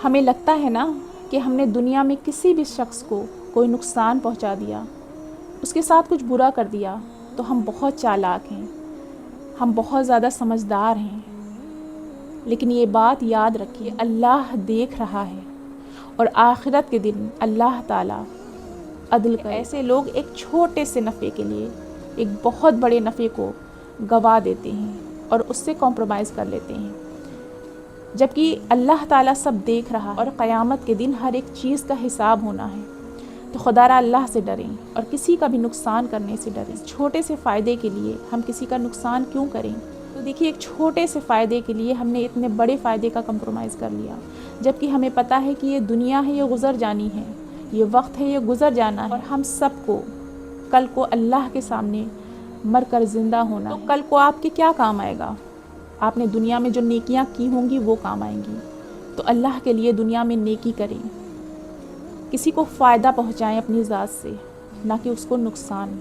ہمیں لگتا ہے نا کہ ہم نے دنیا میں کسی بھی شخص کو کوئی نقصان پہنچا دیا، اس کے ساتھ کچھ برا کر دیا، تو ہم بہت چالاک ہیں، ہم بہت زیادہ سمجھدار ہیں۔ لیکن یہ بات یاد رکھیے، اللہ دیکھ رہا ہے، اور آخرت کے دن اللہ تعالیٰ عدل کرے۔ ایسے لوگ ایک چھوٹے سے نفع کے لیے ایک بہت بڑے نفع کو گوا دیتے ہیں اور اس سے کمپرومائز کر لیتے ہیں، جبکہ اللہ تعالیٰ سب دیکھ رہا ہے اور قیامت کے دن ہر ایک چیز کا حساب ہونا ہے۔ تو خدارا اللہ سے ڈریں اور کسی کا بھی نقصان کرنے سے ڈریں۔ چھوٹے سے فائدے کے لیے ہم کسی کا نقصان کیوں کریں؟ تو دیکھیے، ایک چھوٹے سے فائدے کے لیے ہم نے اتنے بڑے فائدے کا کمپرومائز کر لیا، جبکہ ہمیں پتہ ہے کہ یہ دنیا ہے، یہ گزر جانی ہے، یہ وقت ہے، یہ گزر جانا ہے، اور ہم سب کو کل کو اللہ کے سامنے مر کر زندہ ہونا ہے۔ تو کل کو آپ کے کیا کام آئے گا؟ آپ نے دنیا میں جو نیکیاں کی ہوں گی وہ کام آئیں گی۔ تو اللہ کے لیے دنیا میں نیکی کریں، کسی کو فائدہ پہنچائیں اپنی ذات سے، نہ کہ اس کو نقصان۔